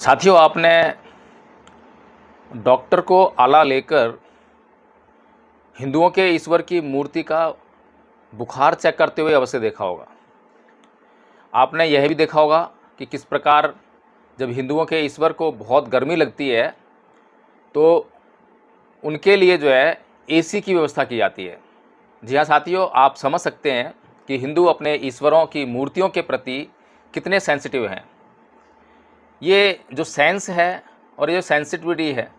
साथियों, आपने डॉक्टर को आला लेकर हिंदुओं के ईश्वर की मूर्ति का बुखार चेक करते हुए अवश्य देखा होगा। आपने यह भी देखा होगा कि किस प्रकार जब हिंदुओं के ईश्वर को बहुत गर्मी लगती है तो उनके लिए जो है एसी की व्यवस्था की जाती है। जी हाँ साथियों, आप समझ सकते हैं कि हिंदू अपने ईश्वरों की मूर्तियों के प्रति कितने सेंसिटिव हैं। ये जो सेंस है और ये जो सेंसिटिविटी है,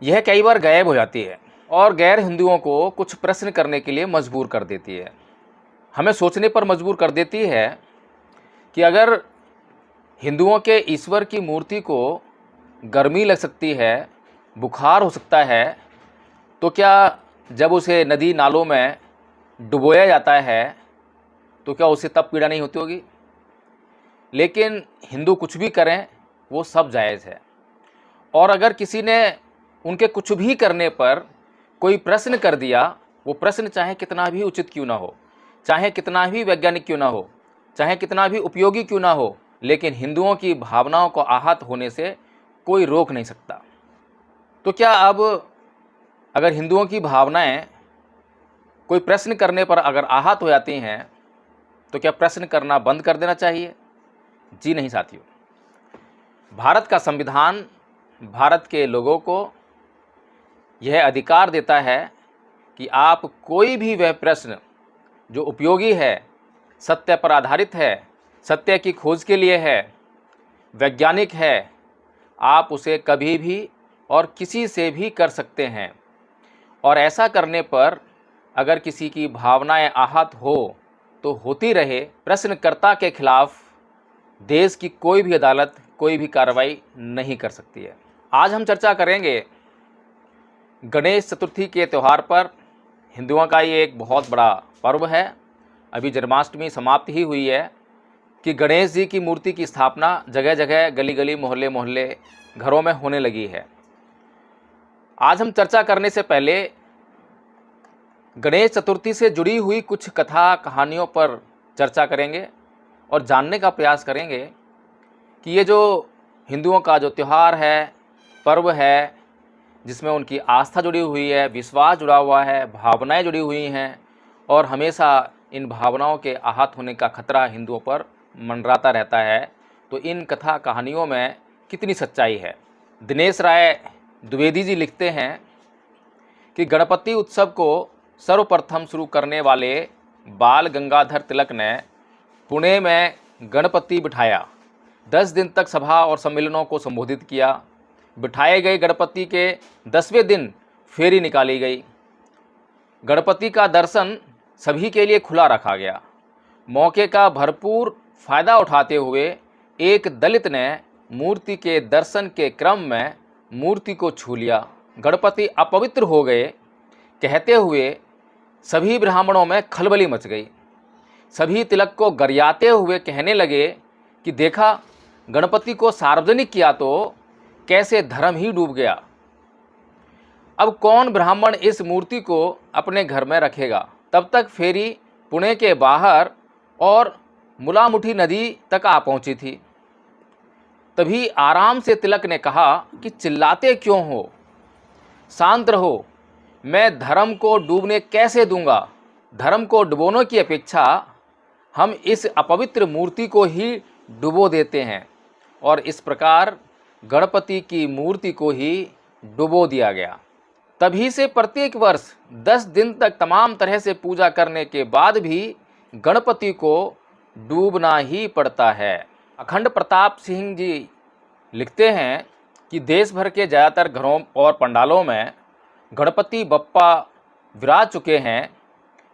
यह कई बार गायब हो जाती है और गैर हिंदुओं को कुछ प्रश्न करने के लिए मजबूर कर देती है। हमें सोचने पर मजबूर कर देती है कि अगर हिंदुओं के ईश्वर की मूर्ति को गर्मी लग सकती है, बुखार हो सकता है, तो क्या जब उसे नदी नालों में डुबोया जाता है तो क्या उसे तब पीड़ा नहीं होती होगी? लेकिन हिंदू कुछ भी करें वो सब जायज़ है। और अगर किसी ने उनके कुछ भी करने पर कोई प्रश्न कर दिया, वो प्रश्न चाहे कितना भी उचित क्यों ना हो, चाहे कितना भी वैज्ञानिक क्यों ना हो, चाहे कितना भी उपयोगी क्यों ना हो, लेकिन हिंदुओं की भावनाओं को आहत होने से कोई रोक नहीं सकता। तो क्या अब अगर हिंदुओं की भावनाएं कोई प्रश्न करने पर अगर आहत हो जाती हैं तो क्या प्रश्न करना बंद कर देना चाहिए? जी नहीं साथियों। भारत का संविधान भारत के लोगों को यह अधिकार देता है कि आप कोई भी वह प्रश्न जो उपयोगी है, सत्य पर आधारित है, सत्य की खोज के लिए है, वैज्ञानिक है, आप उसे कभी भी और किसी से भी कर सकते हैं। और ऐसा करने पर अगर किसी की भावनाएं आहत हो तो होती रहे। प्रश्नकर्ता के खिलाफ देश की कोई भी अदालत कोई भी कार्रवाई नहीं कर सकती है। आज हम चर्चा करेंगे गणेश चतुर्थी के त्यौहार पर। हिंदुओं का ये एक बहुत बड़ा पर्व है। अभी जन्माष्टमी समाप्त ही हुई है कि गणेश जी की मूर्ति की स्थापना जगह जगह, गली गली, मोहल्ले मोहल्ले, घरों में होने लगी है। आज हम चर्चा करने से पहले गणेश चतुर्थी से जुड़ी हुई कुछ कथा कहानियों पर चर्चा करेंगे और जानने का प्रयास करेंगे कि ये जो हिंदुओं का जो त्यौहार है, पर्व है, जिसमें उनकी आस्था जुड़ी हुई है, विश्वास जुड़ा हुआ है, भावनाएं जुड़ी हुई हैं और हमेशा इन भावनाओं के आहत होने का खतरा हिंदुओं पर मंडराता रहता है, तो इन कथा कहानियों में कितनी सच्चाई है। दिनेश राय द्विवेदी जी लिखते हैं कि गणपति उत्सव को सर्वप्रथम शुरू करने वाले बाल गंगाधर तिलक ने पुणे में गणपति बिठाया। 10 दिन तक सभा और सम्मेलनों को संबोधित किया। बिठाए गए गणपति के 10वें दिन फेरी निकाली गई। गणपति का दर्शन सभी के लिए खुला रखा गया। मौके का भरपूर फायदा उठाते हुए एक दलित ने मूर्ति के दर्शन के क्रम में मूर्ति को छू लिया। गणपति अपवित्र हो गए कहते हुए सभी ब्राह्मणों में खलबली मच गई। सभी तिलक को गरियाते हुए कहने लगे कि देखा, गणपति को सार्वजनिक किया तो कैसे धर्म ही डूब गया। अब कौन ब्राह्मण इस मूर्ति को अपने घर में रखेगा। तब तक फेरी पुणे के बाहर और मुलामुठी नदी तक आ पहुंची थी। तभी आराम से तिलक ने कहा कि चिल्लाते क्यों हो, शांत रहो, मैं धर्म को डूबने कैसे दूंगा। धर्म को डुबोने की अपेक्षा हम इस अपवित्र मूर्ति को ही डुबो देते हैं। और इस प्रकार गणपति की मूर्ति को ही डुबो दिया गया। तभी से प्रत्येक वर्ष 10 दिन तक तमाम तरह से पूजा करने के बाद भी गणपति को डूबना ही पड़ता है। अखंड प्रताप सिंह जी लिखते हैं कि देश भर के ज़्यादातर घरों और पंडालों में गणपति बप्पा विराज चुके हैं।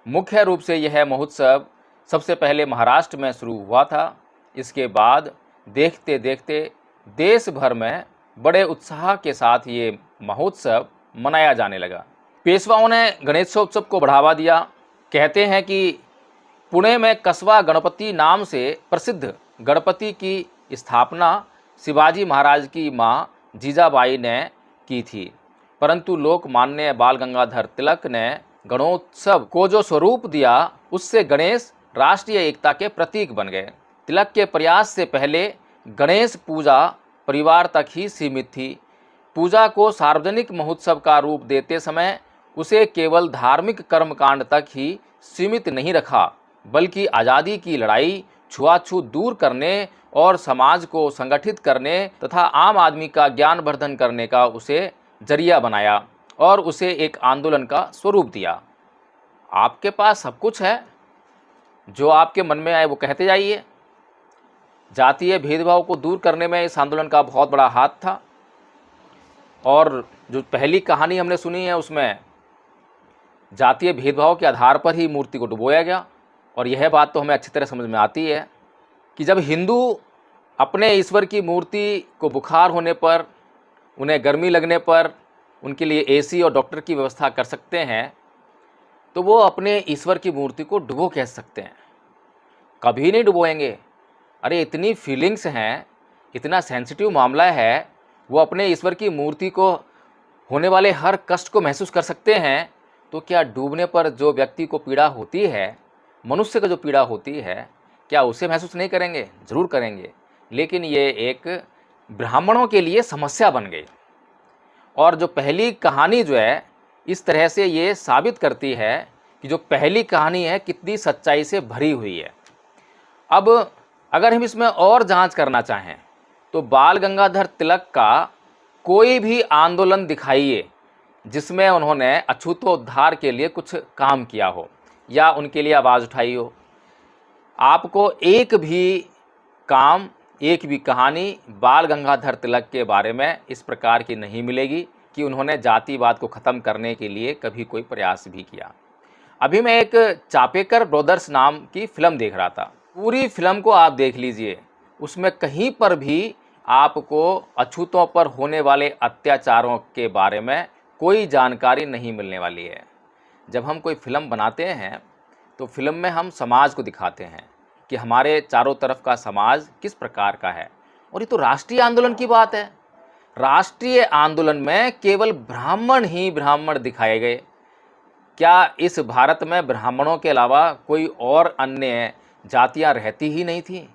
मुख्य रूप से यह महोत्सव सबसे पहले महाराष्ट्र में शुरू हुआ था। इसके बाद देखते देखते देश भर में बड़े उत्साह के साथ ये महोत्सव मनाया जाने लगा। पेशवाओं ने गणेशोत्सव को बढ़ावा दिया। कहते हैं कि पुणे में कसवा गणपति नाम से प्रसिद्ध गणपति की स्थापना शिवाजी महाराज की मां जीजाबाई ने की थी, परंतु लोकमान्य बाल गंगाधर तिलक ने गणोत्सव को जो स्वरूप दिया उससे गणेश राष्ट्रीय एकता के प्रतीक बन गए। तिलक के प्रयास से पहले गणेश पूजा परिवार तक ही सीमित थी। पूजा को सार्वजनिक महोत्सव का रूप देते समय उसे केवल धार्मिक कर्मकांड तक ही सीमित नहीं रखा, बल्कि आज़ादी की लड़ाई, छुआछूत दूर करने और समाज को संगठित करने तथा आम आदमी का ज्ञानवर्धन करने का उसे जरिया बनाया और उसे एक आंदोलन का स्वरूप दिया। आपके पास सब कुछ है, जो आपके मन में आए वो कहते जाइए। जातीय भेदभाव को दूर करने में इस आंदोलन का बहुत बड़ा हाथ था। और जो पहली कहानी हमने सुनी है उसमें जातीय भेदभाव के आधार पर ही मूर्ति को डुबोया गया। और यह बात तो हमें अच्छी तरह समझ में आती है कि जब हिंदू अपने ईश्वर की मूर्ति को बुखार होने पर, उन्हें गर्मी लगने पर उनके लिए एसी और डॉक्टर की व्यवस्था कर सकते हैं, तो वो अपने ईश्वर की मूर्ति को डुबो कैसे सकते हैं? कभी नहीं डुबोएंगे। अरे इतनी फीलिंग्स हैं, इतना सेंसिटिव मामला है, वो अपने ईश्वर की मूर्ति को होने वाले हर कष्ट को महसूस कर सकते हैं, तो क्या डूबने पर जो व्यक्ति को पीड़ा होती है, मनुष्य को जो पीड़ा होती है, क्या उसे महसूस नहीं करेंगे? ज़रूर करेंगे। लेकिन ये एक ब्राह्मणों के लिए समस्या बन गई। और जो पहली कहानी जो है, इस तरह से ये साबित करती है कि जो पहली कहानी है कितनी सच्चाई से भरी हुई है। अब अगर हम इसमें और जांच करना चाहें तो बाल गंगाधर तिलक का कोई भी आंदोलन दिखाइए जिसमें उन्होंने अछूतोद्धार के लिए कुछ काम किया हो या उनके लिए आवाज़ उठाई हो। आपको एक भी काम, एक भी कहानी बाल गंगाधर तिलक के बारे में इस प्रकार की नहीं मिलेगी कि उन्होंने जातिवाद को ख़त्म करने के लिए कभी कोई प्रयास भी किया। अभी मैं एक चापेकर ब्रदर्स नाम की फ़िल्म देख रहा था। पूरी फिल्म को आप देख लीजिए, उसमें कहीं पर भी आपको अछूतों पर होने वाले अत्याचारों के बारे में कोई जानकारी नहीं मिलने वाली है। जब हम कोई फ़िल्म बनाते हैं तो फिल्म में हम समाज को दिखाते हैं कि हमारे चारों तरफ का समाज किस प्रकार का है। और ये तो राष्ट्रीय आंदोलन की बात है। राष्ट्रीय आंदोलन में केवल ब्राह्मण ही ब्राह्मण दिखाए गए। क्या इस भारत में ब्राह्मणों के अलावा कोई और अन्य जातियां रहती ही नहीं थी?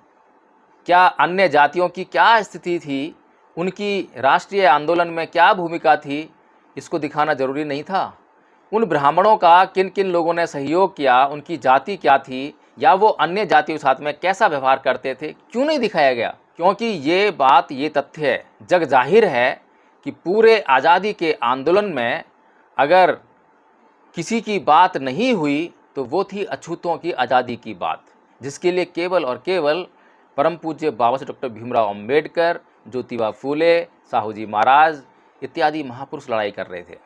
क्या अन्य जातियों की क्या स्थिति थी, उनकी राष्ट्रीय आंदोलन में क्या भूमिका थी, इसको दिखाना जरूरी नहीं था? उन ब्राह्मणों का किन किन लोगों ने सहयोग किया, उनकी जाति क्या थी, या वो अन्य जातियों के साथ में कैसा व्यवहार करते थे, क्यों नहीं दिखाया गया? क्योंकि ये बात, ये तथ्य जग जाहिर है कि पूरे आज़ादी के आंदोलन में अगर किसी की बात नहीं हुई तो वो थी अछूतों की आज़ादी की बात, जिसके लिए केवल और केवल परम पूज्य बाबा साहेब डॉक्टर भीमराव अंबेडकर, ज्योतिबा फूले, साहू जी महाराज इत्यादि महापुरुष लड़ाई कर रहे थे।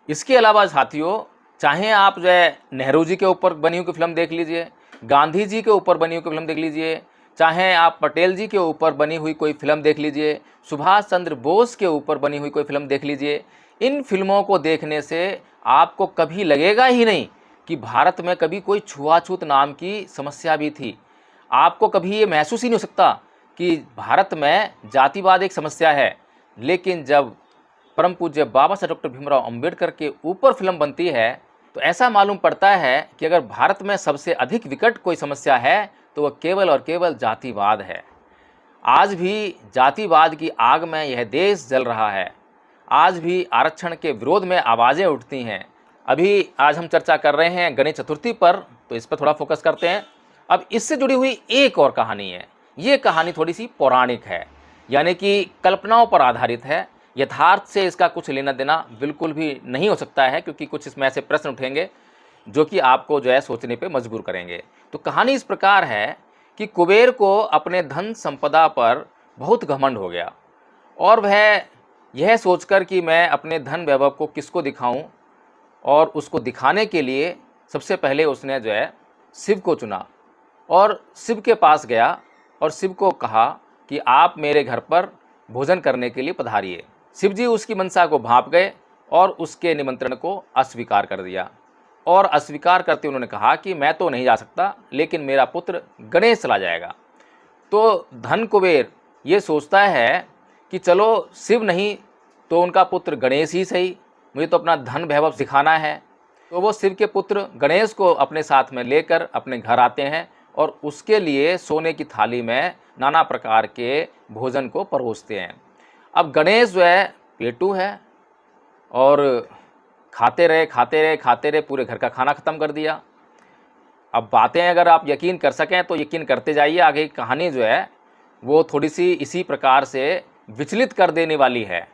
इसके अलावा साथियों, चाहे आप जो है नेहरू जी के ऊपर बनी हुई फिल्म देख लीजिए, गांधी जी के ऊपर बनी हुई फिल्म देख लीजिए, चाहे आप पटेल जी के ऊपर बनी हुई कोई फिल्म देख लीजिए, सुभाष चंद्र बोस के ऊपर बनी हुई कोई फिल्म देख लीजिए, इन फिल्मों को देखने से आपको कभी लगेगा ही नहीं कि भारत में कभी कोई छुआछूत नाम की समस्या भी थी। आपको कभी ये महसूस ही नहीं हो सकता कि भारत में जातिवाद एक समस्या है। लेकिन जब परम पूज्य बाबा साहेब डॉक्टर भीमराव अंबेडकर के ऊपर फिल्म बनती है तो ऐसा मालूम पड़ता है कि अगर भारत में सबसे अधिक विकट कोई समस्या है तो वह केवल और केवल जातिवाद है। आज भी जातिवाद की आग में यह देश जल रहा है। आज भी आरक्षण के विरोध में आवाज़ें उठती हैं। अभी आज हम चर्चा कर रहे हैं गणेश चतुर्थी पर, तो इस पर थोड़ा फोकस करते हैं। अब इससे जुड़ी हुई एक और कहानी है। ये कहानी थोड़ी सी पौराणिक है, यानी कि कल्पनाओं पर आधारित है। यथार्थ से इसका कुछ लेना देना बिल्कुल भी नहीं हो सकता है, क्योंकि कुछ इसमें ऐसे प्रश्न उठेंगे जो कि आपको जो है सोचने पे मजबूर करेंगे। तो कहानी इस प्रकार है कि कुबेर को अपने धन संपदा पर बहुत घमंड हो गया और वह यह सोचकर कि मैं अपने धन वैभव को किसको दिखाऊं, और उसको दिखाने के लिए सबसे पहले उसने जो है शिव को चुना और शिव के पास गया और शिव को कहा कि आप मेरे घर पर भोजन करने के लिए पधारिए। शिव जी उसकी मनसा को भांप गए और उसके निमंत्रण को अस्वीकार कर दिया, और अस्वीकार करते उन्होंने कहा कि मैं तो नहीं जा सकता, लेकिन मेरा पुत्र गणेश चला जाएगा। तो धन कुबेर ये सोचता है कि चलो शिव नहीं तो उनका पुत्र गणेश ही सही, मुझे तो अपना धन वैभव सिखाना है। तो वो शिव के पुत्र गणेश को अपने साथ में लेकर अपने घर आते हैं और उसके लिए सोने की थाली में नाना प्रकार के भोजन को परोसते हैं। अब गणेश जो है पेटू है और खाते रहे पूरे घर का खाना ख़त्म कर दिया। अब बातें अगर आप यकीन कर सकें तो यकीन करते जाइए, आगे की कहानी जो है वो थोड़ी सी इसी प्रकार से विचलित कर देने वाली है।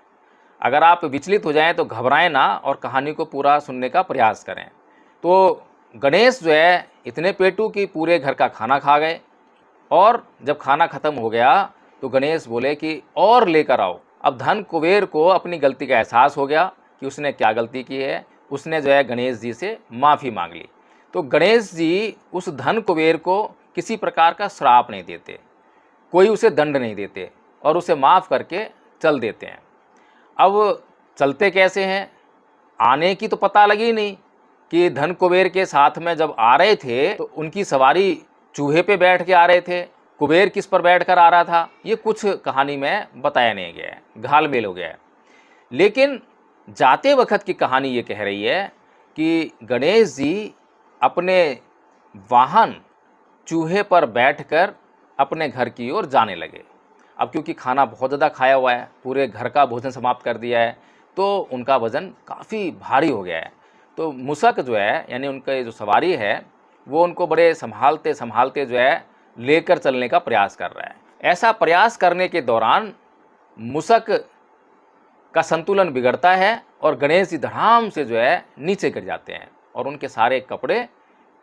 अगर आप विचलित हो जाएं तो घबराएं ना और कहानी को पूरा सुनने का प्रयास करें। तो गणेश जो है इतने पेटू कि पूरे घर का खाना खा गए, और जब खाना ख़त्म हो गया तो गणेश बोले कि और लेकर आओ। अब धन कुबेर को अपनी गलती का एहसास हो गया कि उसने क्या गलती की है। उसने जो है गणेश जी से माफ़ी मांग ली। तो गणेश जी उस धन कुबेर को किसी प्रकार का श्राप नहीं देते, कोई उसे दंड नहीं देते और उसे माफ़ करके चल देते हैं। अब चलते कैसे हैं, आने की तो पता लगी नहीं कि धन कुबेर के साथ में जब आ रहे थे तो उनकी सवारी चूहे पे बैठ के आ रहे थे, कुबेर किस पर बैठ कर आ रहा था, ये कुछ कहानी में बताया नहीं गया है, घालमेल हो गया है। लेकिन जाते वक्त की कहानी ये कह रही है कि गणेश जी अपने वाहन चूहे पर बैठकर अपने घर की ओर जाने लगे। अब क्योंकि खाना बहुत ज़्यादा खाया हुआ है, पूरे घर का भोजन समाप्त कर दिया है, तो उनका वज़न काफ़ी भारी हो गया है। तो मूषक जो है यानी उनका जो सवारी है वो उनको बड़े संभालते संभालते जो है लेकर चलने का प्रयास कर रहा है। ऐसा प्रयास करने के दौरान मूषक का संतुलन बिगड़ता है और गणेश जी धड़ाम से जो है नीचे गिर जाते हैं और उनके सारे कपड़े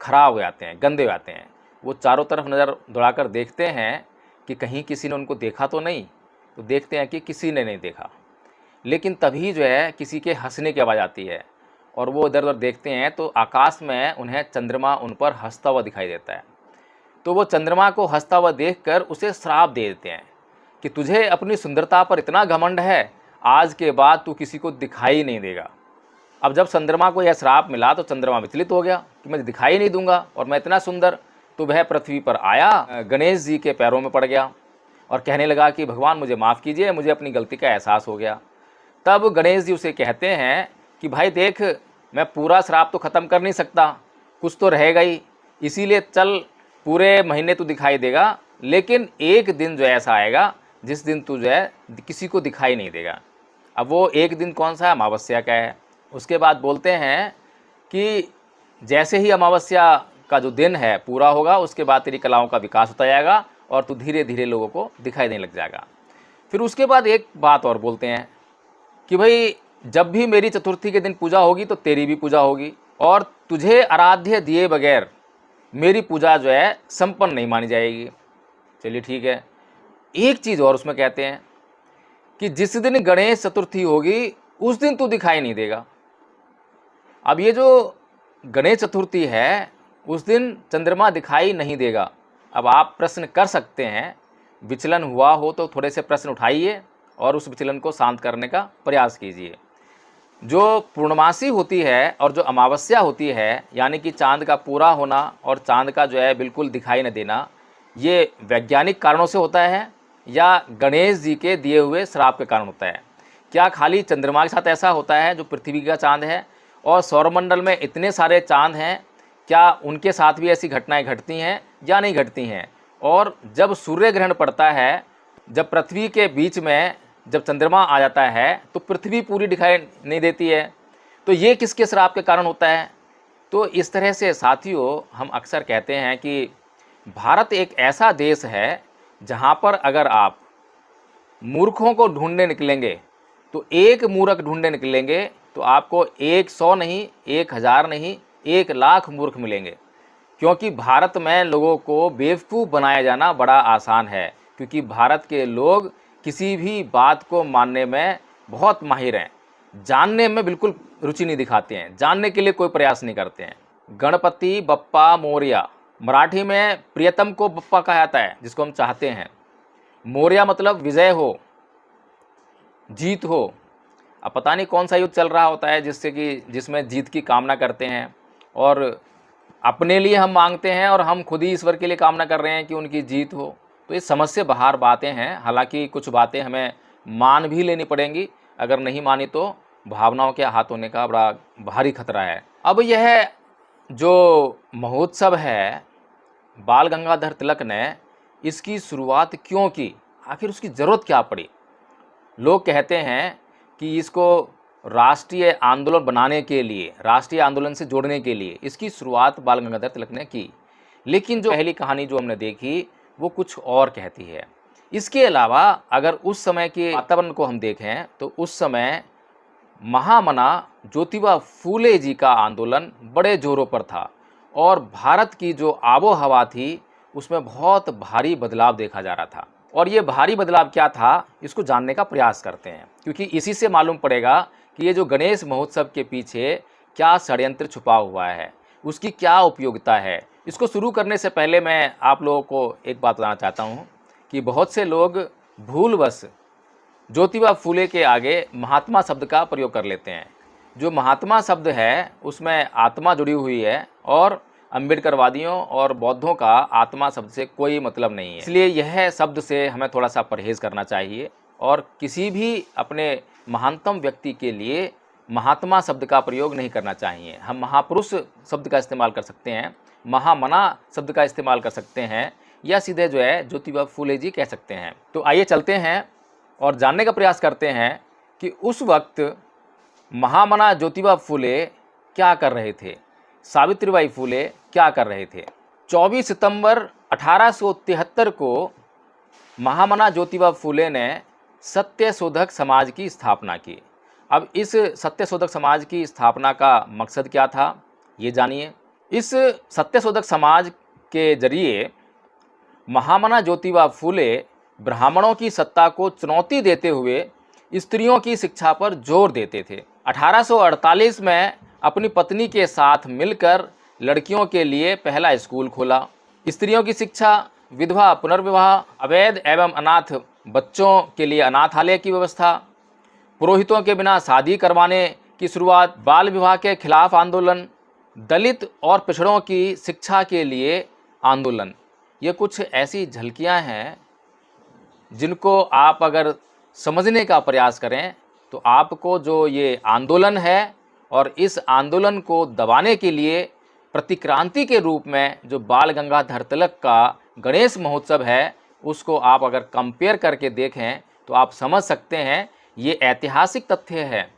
खराब हो जाते हैं, गंदे हो जाते हैं। वो चारों तरफ नज़र दौड़ाकर देखते हैं कि कहीं किसी ने उनको देखा तो नहीं, तो देखते हैं कि किसी ने नहीं देखा। लेकिन तभी जो है किसी के हंसने की आवाज़ आती है और वो इधर उधर देखते हैं तो आकाश में उन्हें चंद्रमा उन पर हंसता हुआ दिखाई देता है। तो वो चंद्रमा को हंसता हुआ देखकर उसे श्राप दे देते हैं कि तुझे अपनी सुंदरता पर इतना घमंड है, आज के बाद तू किसी को दिखाई नहीं देगा। अब जब चंद्रमा को यह श्राप मिला तो चंद्रमा विचलित हो गया कि मैं दिखाई नहीं दूंगा और मैं इतना सुंदर। तो वह पृथ्वी पर आया, गणेश जी के पैरों में पड़ गया और कहने लगा कि भगवान मुझे माफ़ कीजिए, मुझे अपनी गलती का एहसास हो गया। तब गणेश जी उसे कहते हैं कि भाई देख, मैं पूरा श्राप तो ख़त्म कर नहीं सकता, कुछ तो रहेगा ही, इसीलिए चल, पूरे महीने तू दिखाई देगा, लेकिन एक दिन जो ऐसा आएगा जिस दिन तू जो है किसी को दिखाई नहीं देगा। अब वो एक दिन कौन सा है, अमावस्या का है। उसके बाद बोलते हैं कि जैसे ही अमावस्या का जो दिन है पूरा होगा उसके बाद तेरी कलाओं का विकास होता जाएगा और तू धीरे धीरे लोगों को दिखाई देने लग जाएगा। फिर उसके बाद एक बात और बोलते हैं कि भाई जब भी मेरी चतुर्थी के दिन पूजा होगी तो तेरी भी पूजा होगी और तुझे आराध्य दिए बगैर मेरी पूजा जो है संपन्न नहीं मानी जाएगी। चलिए ठीक है। एक चीज़ और उसमें कहते हैं कि जिस दिन गणेश चतुर्थी होगी उस दिन तू दिखाई नहीं देगा। अब ये जो गणेश चतुर्थी है उस दिन चंद्रमा दिखाई नहीं देगा। अब आप प्रश्न कर सकते हैं, विचलन हुआ हो तो थोड़े से प्रश्न उठाइए और उस विचलन को शांत करने का प्रयास कीजिए। जो पूर्णमासी होती है और जो अमावस्या होती है, यानी कि चांद का पूरा होना और चांद का जो है बिल्कुल दिखाई न देना, ये वैज्ञानिक कारणों से होता है या गणेश जी के दिए हुए श्राप के कारण होता है? क्या खाली चंद्रमा के साथ ऐसा होता है जो पृथ्वी का चांद है, और सौरमंडल में इतने सारे चांद हैं, क्या उनके साथ भी ऐसी घटनाएं घटती हैं या नहीं घटती हैं? और जब सूर्य ग्रहण पड़ता है, जब पृथ्वी के बीच में जब चंद्रमा आ जाता है तो पृथ्वी पूरी दिखाई नहीं देती है, तो ये किसके श्राप के कारण होता है? तो इस तरह से साथियों हम अक्सर कहते हैं कि भारत एक ऐसा देश है जहाँ पर अगर आप मूर्खों को ढूंढने निकलेंगे तो एक मूर्ख ढूंढने निकलेंगे तो आपको 100 नहीं, 1000 नहीं, 1,00,000 मूर्ख मिलेंगे। क्योंकि भारत में लोगों को बेवकूफ़ बनाया जाना बड़ा आसान है, क्योंकि भारत के लोग किसी भी बात को मानने में बहुत माहिर हैं, जानने में बिल्कुल रुचि नहीं दिखाते हैं, जानने के लिए कोई प्रयास नहीं करते हैं। गणपति बप्पा मोरया, मराठी में प्रियतम को बप्पा कहा जाता है, जिसको हम चाहते हैं। मोरया मतलब विजय हो, जीत हो। अब पता नहीं कौन सा युद्ध चल रहा होता है जिसमें जीत की कामना करते हैं और अपने लिए हम मांगते हैं और हम खुद ही ईश्वर के लिए कामना कर रहे हैं कि उनकी जीत हो। तो ये समझ से बाहर बातें हैं। हालांकि कुछ बातें हमें मान भी लेनी पड़ेंगी, अगर नहीं मानी तो भावनाओं के हाथ होने का बड़ा भारी खतरा है। अब यह जो महोत्सव है, बाल गंगाधर तिलक ने इसकी शुरुआत क्यों की, आखिर उसकी ज़रूरत क्या पड़ी। लोग कहते हैं कि इसको राष्ट्रीय आंदोलन बनाने के लिए, राष्ट्रीय आंदोलन से जोड़ने के लिए इसकी शुरुआत बाल गंगाधर तिलक ने की। लेकिन जो पहली कहानी जो हमने देखी वो कुछ और कहती है। इसके अलावा अगर उस समय के वातावरण को हम देखें तो उस समय महामना ज्योतिबा फूले जी का आंदोलन बड़े जोरों पर था और भारत की जो आबो हवा थी उसमें बहुत भारी बदलाव देखा जा रहा था। और ये भारी बदलाव क्या था, इसको जानने का प्रयास करते हैं, क्योंकि इसी से मालूम पड़ेगा कि ये जो गणेश महोत्सव के पीछे क्या षड्यंत्र छुपा हुआ है, उसकी क्या उपयोगिता है। इसको शुरू करने से पहले मैं आप लोगों को एक बात बताना चाहता हूँ कि बहुत से लोग भूलवश ज्योतिबा फूले के आगे महात्मा शब्द का प्रयोग कर लेते हैं। जो महात्मा शब्द है उसमें आत्मा जुड़ी हुई है और अम्बेडकरवादियों और बौद्धों का आत्मा शब्द से कोई मतलब नहीं है। इसलिए यह शब्द से हमें थोड़ा सा परहेज़ करना चाहिए और किसी भी अपने महानतम व्यक्ति के लिए महात्मा शब्द का प्रयोग नहीं करना चाहिए। हम महापुरुष शब्द का इस्तेमाल कर सकते हैं, महामना शब्द का इस्तेमाल कर सकते हैं, या सीधे जो है ज्योतिबा फूले जी कह सकते हैं। तो आइए चलते हैं और जानने का प्रयास करते हैं कि उस वक्त महामना ज्योतिबा फूले क्या कर रहे थे, सावित्रीबाई फूले क्या कर रहे थे। 24 सितंबर 1873 को महामना ज्योतिबा फूले ने सत्यशोधक समाज की स्थापना की। अब इस सत्यशोधक समाज की स्थापना का मकसद क्या था, ये जानिए। इस सत्यशोधक समाज के जरिए महामना ज्योतिबा फूले ब्राह्मणों की सत्ता को चुनौती देते हुए स्त्रियों की शिक्षा पर जोर देते थे। 1848 में अपनी पत्नी के साथ मिलकर लड़कियों के लिए पहला स्कूल खोला। स्त्रियों की शिक्षा, विधवा पुनर्विवाह, अवैध एवं अनाथ बच्चों के लिए अनाथालय की व्यवस्था, पुरोहितों के बिना शादी करवाने की शुरुआत, बाल विवाह के खिलाफ आंदोलन, दलित और पिछड़ों की शिक्षा के लिए आंदोलन, ये कुछ ऐसी झलकियां हैं जिनको आप अगर समझने का प्रयास करें तो आपको जो ये आंदोलन है और इस आंदोलन को दबाने के लिए प्रतिक्रांति के रूप में जो बाल गंगाधर तिलक का गणेश महोत्सव है उसको आप अगर कंपेयर करके देखें तो आप समझ सकते हैं ये ऐतिहासिक तथ्य है।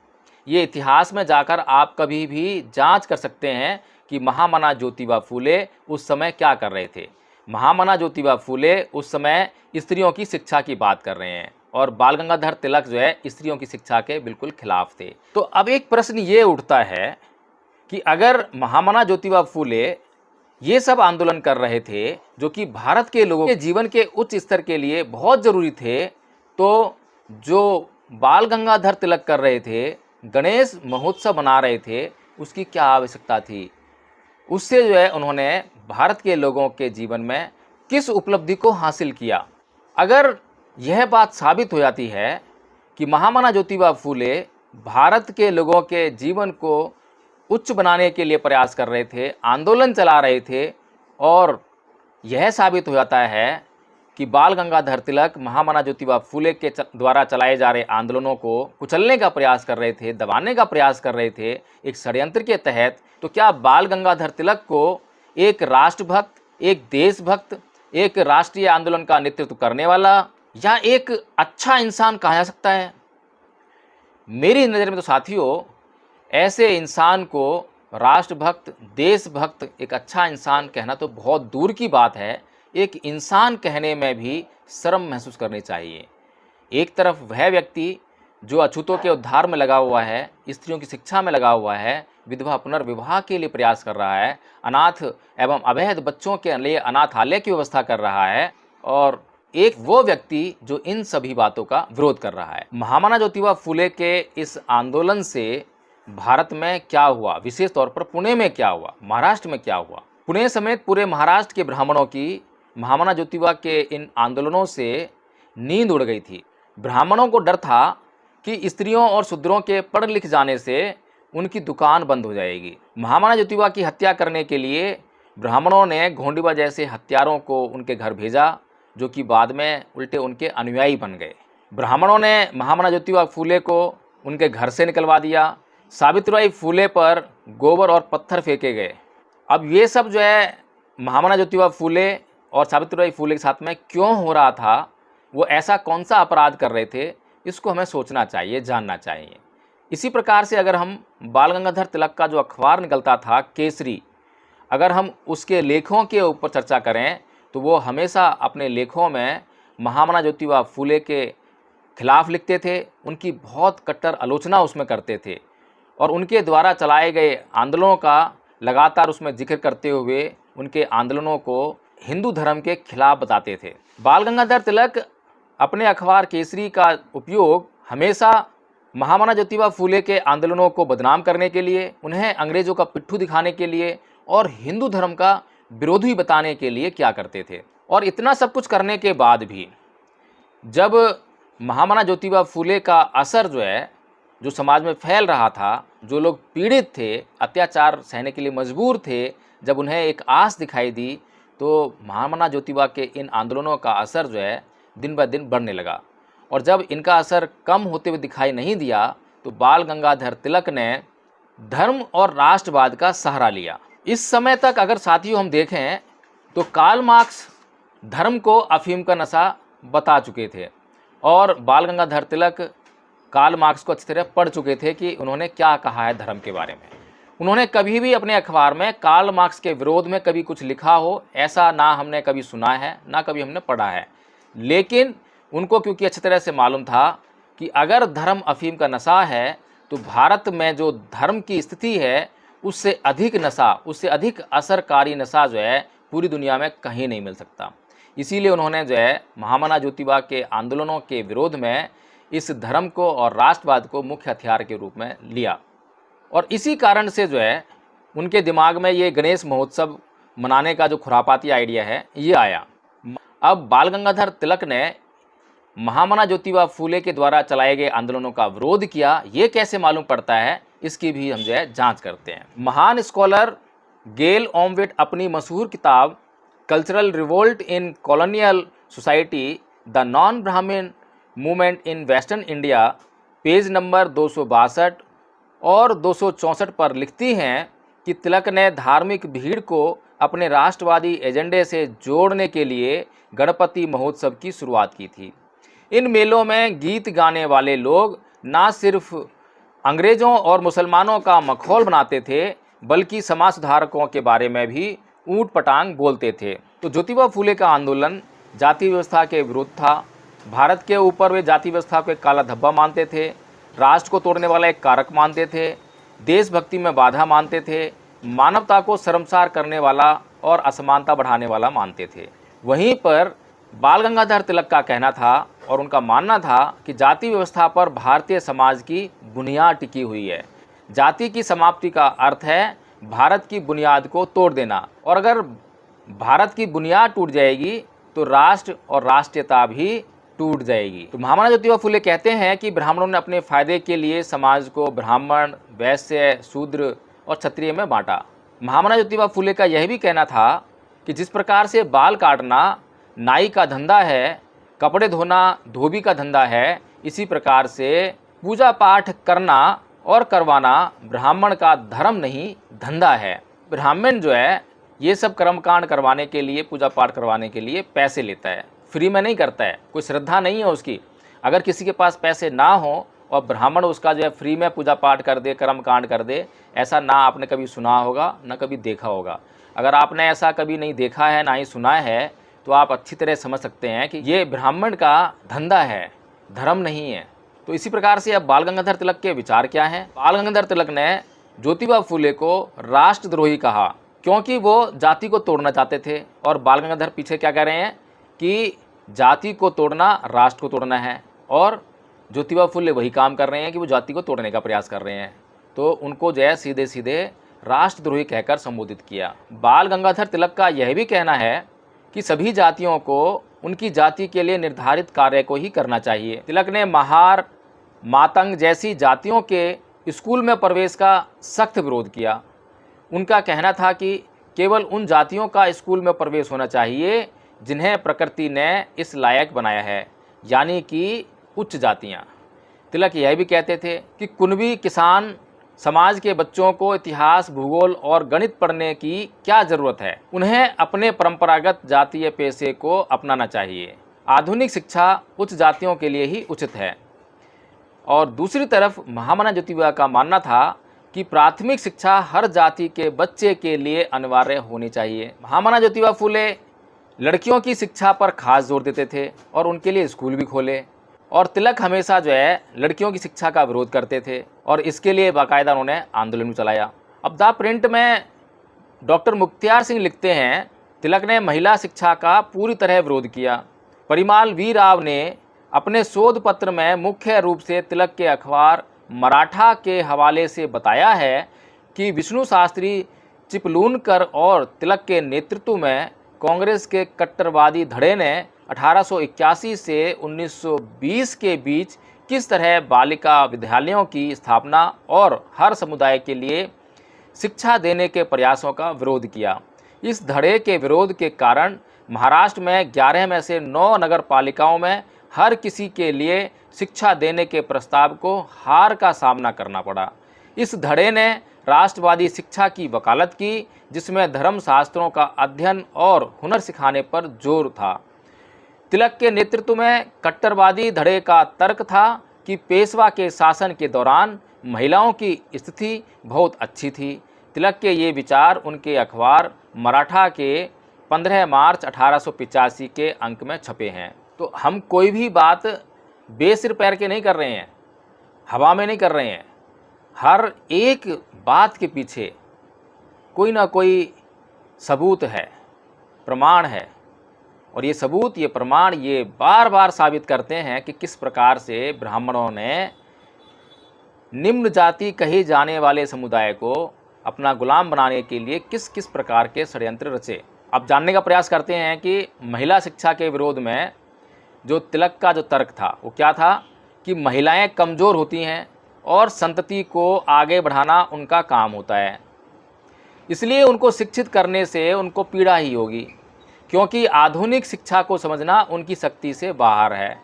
ये इतिहास में जाकर आप कभी भी जांच कर सकते हैं कि महामना ज्योतिबा फूले उस समय क्या कर रहे थे। महामना ज्योतिबा फूले उस समय स्त्रियों की शिक्षा की बात कर रहे हैं और बाल गंगाधर तिलक जो है स्त्रियों की शिक्षा के बिल्कुल खिलाफ थे। तो अब एक प्रश्न ये उठता है कि अगर महामना ज्योतिबा फूले ये सब आंदोलन कर रहे थे जो कि भारत के लोगों के जीवन के उच्च स्तर के लिए बहुत ज़रूरी थे, तो जो बाल गंगाधर तिलक कर रहे थे, गणेश महोत्सव बना रहे थे, उसकी क्या आवश्यकता थी। उससे जो है उन्होंने भारत के लोगों के जीवन में किस उपलब्धि को हासिल किया। अगर यह बात साबित हो जाती है कि महामना ज्योतिबा फूले भारत के लोगों के जीवन को उच्च बनाने के लिए प्रयास कर रहे थे, आंदोलन चला रहे थे, और यह साबित हो जाता है कि बाल गंगाधर तिलक महामना ज्योतिबा फूले के द्वारा चलाए जा रहे आंदोलनों को कुचलने का प्रयास कर रहे थे, दबाने का प्रयास कर रहे थे एक षड्यंत्र के तहत, तो क्या बाल गंगाधर तिलक को एक राष्ट्रभक्त, एक देशभक्त, एक राष्ट्रीय आंदोलन का नेतृत्व करने वाला या एक अच्छा इंसान कहा जा सकता है? मेरी नज़र में तो साथियों ऐसे इंसान को राष्ट्रभक्त, देशभक्त, एक अच्छा इंसान कहना तो बहुत दूर की बात है, एक इंसान कहने में भी शर्म महसूस करनी चाहिए। एक तरफ वह व्यक्ति जो अछूतों के उद्धार में लगा हुआ है, स्त्रियों की शिक्षा में लगा हुआ है, विधवा पुनर्विवाह के लिए प्रयास कर रहा है, अनाथ एवं अवैध बच्चों के लिए अनाथालय की व्यवस्था कर रहा है, और एक वो व्यक्ति जो इन सभी बातों का विरोध कर रहा है। महामना ज्योतिबा फूले के इस आंदोलन से भारत में क्या हुआ, विशेष तौर पर पुणे में क्या हुआ, महाराष्ट्र में क्या हुआ। पुणे समेत पूरे महाराष्ट्र के ब्राह्मणों की महामना ज्योतिबा के इन आंदोलनों से नींद उड़ गई थी। ब्राह्मणों को डर था कि स्त्रियों और शूद्रों के पढ़ लिख जाने से उनकी दुकान बंद हो जाएगी। महामना ज्योतिबा की हत्या करने के लिए ब्राह्मणों ने घोंडिबा जैसे हत्यारों को उनके घर भेजा, जो कि बाद में उल्टे उनके अनुयायी बन गए। ब्राह्मणों ने महामना ज्योतिबा फूले को उनके घर से निकलवा दिया। सावित्रीबाई फूले पर गोबर और पत्थर फेंके गए। अब ये सब जो है महामना ज्योतिबा फूले और सावित्रीबाई फुले के साथ में क्यों हो रहा था, वो ऐसा कौन सा अपराध कर रहे थे, इसको हमें सोचना चाहिए, जानना चाहिए। इसी प्रकार से अगर हम बाल गंगाधर तिलक का जो अखबार निकलता था केसरी, अगर हम उसके लेखों के ऊपर चर्चा करें तो वो हमेशा अपने लेखों में महामना ज्योतिबा फुले के खिलाफ लिखते थे, उनकी बहुत कट्टर आलोचना उसमें करते थे और उनके द्वारा चलाए गए आंदोलनों का लगातार उसमें जिक्र करते हुए उनके आंदोलनों को हिंदू धर्म के खिलाफ बताते थे। बाल गंगाधर तिलक अपने अखबार केसरी का उपयोग हमेशा महामना ज्योतिबा फुले के आंदोलनों को बदनाम करने के लिए, उन्हें अंग्रेज़ों का पिट्ठू दिखाने के लिए और हिंदू धर्म का विरोधी बताने के लिए क्या करते थे। और इतना सब कुछ करने के बाद भी जब महामना ज्योतिबा फुले का असर जो है, जो समाज में फैल रहा था, जो लोग पीड़ित थे, अत्याचार सहने के लिए मजबूर थे, जब उन्हें एक आस दिखाई दी तो महामना ज्योतिबा के इन आंदोलनों का असर जो है दिन ब दिन बढ़ने लगा। और जब इनका असर कम होते हुए दिखाई नहीं दिया तो बाल गंगाधर तिलक ने धर्म और राष्ट्रवाद का सहारा लिया। इस समय तक अगर साथियों हम देखें तो कार्ल मार्क्स धर्म को अफीम का नशा बता चुके थे और बाल गंगाधर तिलक कार्ल मार्क्स को अच्छी तरह पढ़ चुके थे कि उन्होंने क्या कहा है धर्म के बारे में। उन्होंने कभी भी अपने अखबार में कार्ल मार्क्स के विरोध में कभी कुछ लिखा हो ऐसा ना हमने कभी सुना है, ना कभी हमने पढ़ा है। लेकिन उनको क्योंकि अच्छी तरह से मालूम था कि अगर धर्म अफीम का नशा है तो भारत में जो धर्म की स्थिति है उससे अधिक नशा, उससे अधिक असरकारी नशा जो है पूरी दुनिया में कहीं नहीं मिल सकता। इसीलिए उन्होंने जो है महामना ज्योतिबा के आंदोलनों के विरोध में इस धर्म को और राष्ट्रवाद को मुख्य हथियार के रूप में लिया। और इसी कारण से जो है उनके दिमाग में ये गणेश महोत्सव मनाने का जो खुरापाती आइडिया है ये आया। अब बाल गंगाधर तिलक ने महामना ज्योतिबा फुले के द्वारा चलाए गए आंदोलनों का विरोध किया, ये कैसे मालूम पड़ता है, इसकी भी हम जो है जांच करते हैं। महान स्कॉलर गेल ओमवेट अपनी मशहूर किताब cultural revolt in colonial society the non Brahman movement in western India page number 262 और 264 पर लिखती हैं कि तिलक ने धार्मिक भीड़ को अपने राष्ट्रवादी एजेंडे से जोड़ने के लिए गणपति महोत्सव की शुरुआत की थी। इन मेलों में गीत गाने वाले लोग ना सिर्फ अंग्रेज़ों और मुसलमानों का मखौल बनाते थे बल्कि समाज सुधारकों के बारे में भी ऊट पटांग बोलते थे। तो ज्योतिबा फुले का आंदोलन जाति व्यवस्था के विरुद्ध था। भारत के ऊपर वे जाति व्यवस्था को एक काला धब्बा मानते थे, राष्ट्र को तोड़ने वाला एक कारक मानते थे, देशभक्ति में बाधा मानते थे, मानवता को शर्मसार करने वाला और असमानता बढ़ाने वाला मानते थे। वहीं पर बाल गंगाधर तिलक का कहना था और उनका मानना था कि जाति व्यवस्था पर भारतीय समाज की बुनियाद टिकी हुई है। जाति की समाप्ति का अर्थ है भारत की बुनियाद को तोड़ देना, और अगर भारत की बुनियाद टूट जाएगी तो राष्ट्र और राष्ट्रीयता भी टूट जाएगी। तो महामना ज्योतिबा फुले कहते हैं कि ब्राह्मणों ने अपने फायदे के लिए समाज को ब्राह्मण, वैश्य, शूद्र और क्षत्रिय में बांटा। महामना ज्योतिबा फुले का यह भी कहना था कि जिस प्रकार से बाल काटना नाई का धंधा है, कपड़े धोना धोबी का धंधा है, इसी प्रकार से पूजा पाठ करना और करवाना ब्राह्मण का धर्म नहीं धंधा है। ब्राह्मण जो है ये सब कर्मकांड करवाने के लिए, पूजा पाठ करवाने के लिए पैसे लेता है, फ्री में नहीं करता है, कोई श्रद्धा नहीं है उसकी। अगर किसी के पास पैसे ना हो और ब्राह्मण उसका जो है फ्री में पूजा पाठ कर दे, कर्मकांड कर दे, ऐसा ना आपने कभी सुना होगा ना कभी देखा होगा। अगर आपने ऐसा कभी नहीं देखा है ना ही सुना है तो आप अच्छी तरह समझ सकते हैं कि ये ब्राह्मण का धंधा है, धर्म नहीं है। तो इसी प्रकार से अब बाल गंगाधर तिलक के विचार क्या हैं? बाल गंगाधर तिलक ने ज्योतिबा फुले को राष्ट्रद्रोही कहा क्योंकि वो जाति को तोड़ना चाहते थे, और बाल गंगाधर पीछे क्या कह रहे हैं कि जाति को तोड़ना राष्ट्र को तोड़ना है, और ज्योतिबा फुले वही काम कर रहे हैं कि वो जाति को तोड़ने का प्रयास कर रहे हैं। तो उनको जो है सीधे सीधे राष्ट्रद्रोही कहकर संबोधित किया। बाल गंगाधर तिलक का यह भी कहना है कि सभी जातियों को उनकी जाति के लिए निर्धारित कार्य को ही करना चाहिए। तिलक ने महार, मातंग जैसी जातियों के स्कूल में प्रवेश का सख्त विरोध किया। उनका कहना था कि केवल उन जातियों का स्कूल में प्रवेश होना चाहिए जिन्हें प्रकृति ने इस लायक बनाया है, यानी कि उच्च जातियाँ। तिलक यह भी कहते थे कि कुणबी किसान समाज के बच्चों को इतिहास, भूगोल और गणित पढ़ने की क्या ज़रूरत है। उन्हें अपने परंपरागत जातीय पेशे को अपनाना चाहिए। आधुनिक शिक्षा उच्च जातियों के लिए ही उचित है। और दूसरी तरफ महामना ज्योतिबा का मानना था कि प्राथमिक शिक्षा हर जाति के बच्चे के लिए अनिवार्य होनी चाहिए। महामना ज्योतिबा फूले लड़कियों की शिक्षा पर खास जोर देते थे और उनके लिए स्कूल भी खोले। और तिलक हमेशा जो है लड़कियों की शिक्षा का विरोध करते थे और इसके लिए बाकायदा उन्होंने आंदोलन भी चलाया। अब द प्रिंट में डॉक्टर मुख्तियार सिंह लिखते हैं, तिलक ने महिला शिक्षा का पूरी तरह विरोध किया। परिमाल वी राव ने अपने शोध पत्र में मुख्य रूप से तिलक के अखबार मराठा के हवाले से बताया है कि विष्णु शास्त्री चिपलूनकर और तिलक के नेतृत्व में कांग्रेस के कट्टरवादी धड़े ने 1881 से 1920 के बीच किस तरह बालिका विद्यालयों की स्थापना और हर समुदाय के लिए शिक्षा देने के प्रयासों का विरोध किया। इस धड़े के विरोध के कारण महाराष्ट्र में 11 में से 9 नगर पालिकाओं में हर किसी के लिए शिक्षा देने के प्रस्ताव को हार का सामना करना पड़ा। इस धड़े ने राष्ट्रवादी शिक्षा की वकालत की, जिसमें धर्मशास्त्रों का अध्ययन और हुनर सिखाने पर जोर था। तिलक के नेतृत्व में कट्टरवादी धड़े का तर्क था कि पेशवा के शासन के दौरान महिलाओं की स्थिति बहुत अच्छी थी। तिलक के ये विचार उनके अखबार मराठा के 15 मार्च 1885 के अंक में छपे हैं। तो हम कोई भी बात बेसिर पैर के नहीं कर रहे हैं, हवा में नहीं कर रहे हैं। हर एक बात के पीछे कोई ना कोई सबूत है, प्रमाण है। और ये सबूत, ये प्रमाण, ये बार बार साबित करते हैं कि किस प्रकार से ब्राह्मणों ने निम्न जाति कहे जाने वाले समुदाय को अपना गुलाम बनाने के लिए किस किस प्रकार के षड्यंत्र रचे। अब जानने का प्रयास करते हैं कि महिला शिक्षा के विरोध में जो तिलक का जो तर्क था वो क्या था कि महिलाएं कमज़ोर होती हैं और संतति को आगे बढ़ाना उनका काम होता है, इसलिए उनको शिक्षित करने से उनको पीड़ा ही होगी, क्योंकि आधुनिक शिक्षा को समझना उनकी शक्ति से बाहर है।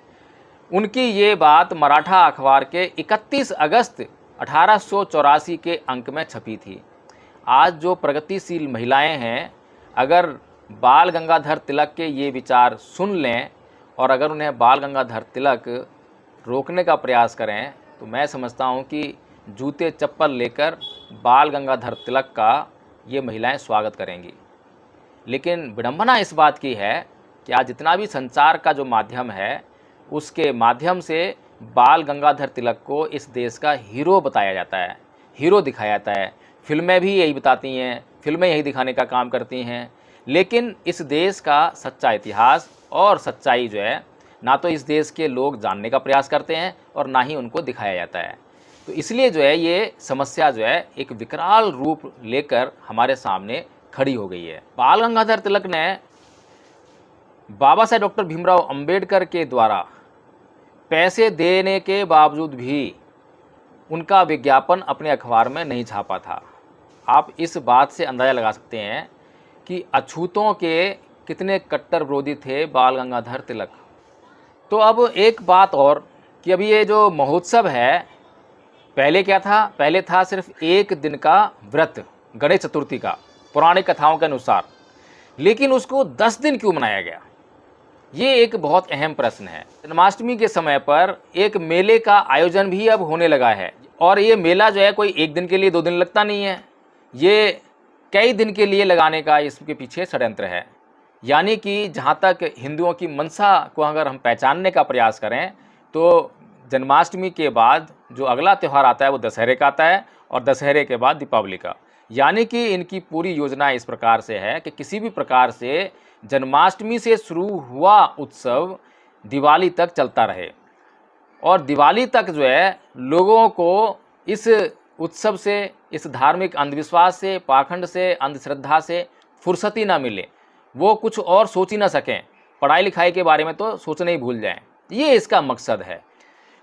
उनकी ये बात मराठा अखबार के 31 अगस्त 1884 के अंक में छपी थी। आज जो प्रगतिशील महिलाएं हैं, अगर बाल गंगाधर तिलक के ये विचार सुन लें और अगर उन्हें बाल गंगाधर तिलक रोकने का प्रयास करें, तो मैं समझता हूं कि जूते चप्पल लेकर बाल गंगाधर तिलक का ये महिलाएं स्वागत करेंगी। लेकिन विडंबना इस बात की है कि आज जितना भी संचार का जो माध्यम है, उसके माध्यम से बाल गंगाधर तिलक को इस देश का हीरो बताया जाता है, हीरो दिखाया जाता है। फिल्में भी यही बताती हैं, फिल्में यही दिखाने का काम करती हैं। लेकिन इस देश का सच्चा इतिहास और सच्चाई जो है, ना तो इस देश के लोग जानने का प्रयास करते हैं और ना ही उनको दिखाया जाता है। तो इसलिए जो है ये समस्या जो है एक विकराल रूप लेकर हमारे सामने खड़ी हो गई है। बाल गंगाधर तिलक ने बाबा साहेब डॉक्टर भीमराव अंबेडकर के द्वारा पैसे देने के बावजूद भी उनका विज्ञापन अपने अखबार में नहीं छापा था। आप इस बात से अंदाज़ा लगा सकते हैं कि अछूतों के कितने कट्टर विरोधी थे बाल गंगाधर तिलक। तो अब एक बात और कि अभी ये जो महोत्सव है, पहले क्या था? पहले था सिर्फ एक दिन का व्रत गणेश चतुर्थी का, पौराणिक कथाओं के अनुसार। लेकिन उसको 10 दिन क्यों मनाया गया? ये एक बहुत अहम प्रश्न है। जन्माष्टमी के समय पर एक मेले का आयोजन भी अब होने लगा है, और ये मेला जो है कोई एक दिन के लिए 2 दिन लगता नहीं है, ये कई दिन के लिए लगाने का इसके पीछे षड्यंत्र है। यानी कि जहाँ तक हिंदुओं की मंशा को अगर हम पहचानने का प्रयास करें, तो जन्माष्टमी के बाद जो अगला त्यौहार आता है वो दशहरे का आता है, और दशहरे के बाद दीपावली का। यानी कि इनकी पूरी योजना इस प्रकार से है कि किसी भी प्रकार से जन्माष्टमी से शुरू हुआ उत्सव दिवाली तक चलता रहे, और दिवाली तक जो है लोगों को इस उत्सव से, इस धार्मिक अंधविश्वास से, पाखंड से, अंधश्रद्धा से फुर्सत ही ना मिले, वो कुछ और सोच ही ना सकें, पढ़ाई लिखाई के बारे में तो सोचना ही भूल जाएं। ये इसका मकसद है।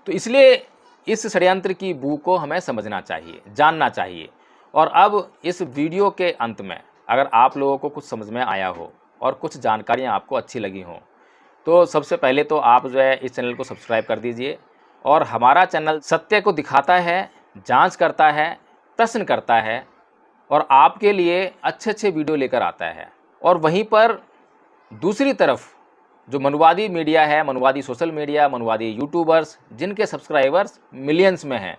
तो इसलिए इस षड्यंत्र की बू को हमें समझना चाहिए, जानना चाहिए। और अब इस वीडियो के अंत में अगर आप लोगों को कुछ समझ में आया हो और कुछ जानकारियाँ आपको अच्छी लगी हों, तो सबसे पहले तो आप जो है इस चैनल को सब्सक्राइब कर दीजिए। और हमारा चैनल सत्य को दिखाता है, जांच करता है, प्रश्न करता है और आपके लिए अच्छे अच्छे वीडियो लेकर आता है। और वहीं पर दूसरी तरफ जो मनुवादी मीडिया है, मनुवादी सोशल मीडिया, मनुवादी यूट्यूबर्स जिनके सब्सक्राइबर्स मिलियंस में हैं,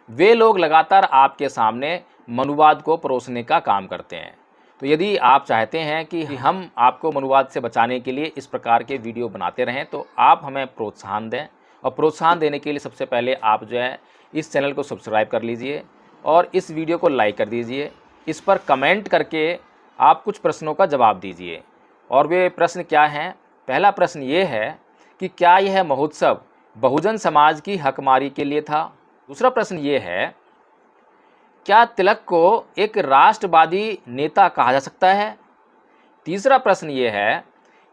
वे लोग लगातार आपके सामने मनुवाद को परोसने का काम करते हैं। तो यदि आप चाहते हैं कि हम आपको मनुवाद से बचाने के लिए इस प्रकार के वीडियो बनाते रहें, तो आप हमें प्रोत्साहन दें। और प्रोत्साहन देने के लिए सबसे पहले आप जो है इस चैनल को सब्सक्राइब कर लीजिए और इस वीडियो को लाइक कर दीजिए। इस पर कमेंट करके आप कुछ प्रश्नों का जवाब दीजिए। और वे प्रश्न क्या हैं? पहला प्रश्न ये है कि क्या यह महोत्सव बहुजन समाज की हकमारी के लिए था? दूसरा प्रश्न ये है, क्या तिलक को एक राष्ट्रवादी नेता कहा जा सकता है? तीसरा प्रश्न ये है,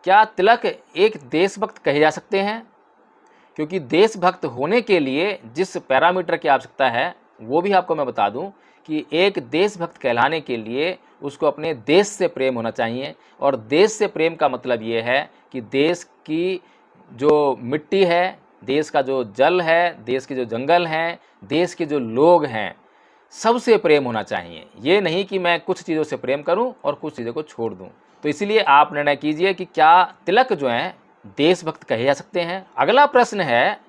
क्या तिलक एक देशभक्त कहे जा सकते हैं? क्योंकि देशभक्त होने के लिए जिस पैरामीटर की आवश्यकता है वो भी आपको मैं बता दूं कि एक देशभक्त कहलाने के लिए उसको अपने देश से प्रेम होना चाहिए। और देश से प्रेम का मतलब ये है कि देश की जो मिट्टी है, देश का जो जल है, देश के जो जंगल हैं, देश के जो लोग हैं, सबसे प्रेम होना चाहिए। ये नहीं कि मैं कुछ चीज़ों से प्रेम करूं और कुछ चीज़ों को छोड़ दूं। तो इसीलिए आप निर्णय कीजिए कि क्या तिलक जो हैं देशभक्त कहे जा सकते हैं। अगला प्रश्न है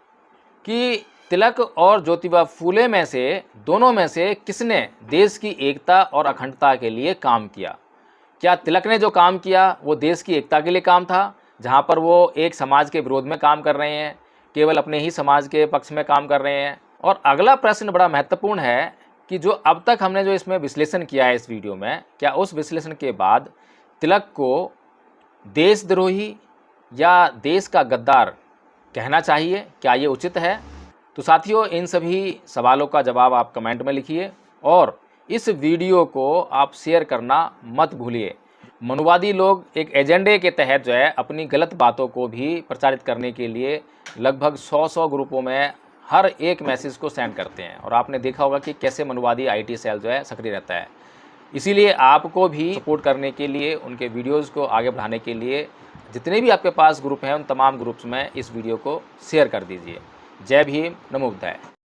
कि तिलक और ज्योतिबा फूले में से, दोनों में से किसने देश की एकता और अखंडता के लिए काम किया? क्या तिलक ने जो काम किया वो देश की एकता के लिए काम था, जहाँ पर वो एक समाज के विरोध में काम कर रहे हैं, केवल अपने ही समाज के पक्ष में काम कर रहे हैं? और अगला प्रश्न बड़ा महत्वपूर्ण है कि जो अब तक हमने जो इसमें विश्लेषण किया है इस वीडियो में, क्या उस विश्लेषण के बाद तिलक को देशद्रोही या देश का गद्दार कहना चाहिए? क्या ये उचित है? तो साथियों, इन सभी सवालों का जवाब आप कमेंट में लिखिए और इस वीडियो को आप शेयर करना मत भूलिए। मनुवादी लोग एक एजेंडे के तहत जो है अपनी गलत बातों को भी प्रचारित करने के लिए लगभग 100 ग्रुपों में हर एक मैसेज को सेंड करते हैं। और आपने देखा होगा कि कैसे मनुवादी आईटी सेल जो है सक्रिय रहता है। इसीलिए आपको भी सपोर्ट करने के लिए, उनके वीडियोज़ को आगे बढ़ाने के लिए जितने भी आपके पास ग्रुप हैं उन तमाम ग्रुप्स में इस वीडियो को शेयर कर दीजिए। जय भीम, नमो बुद्धाय।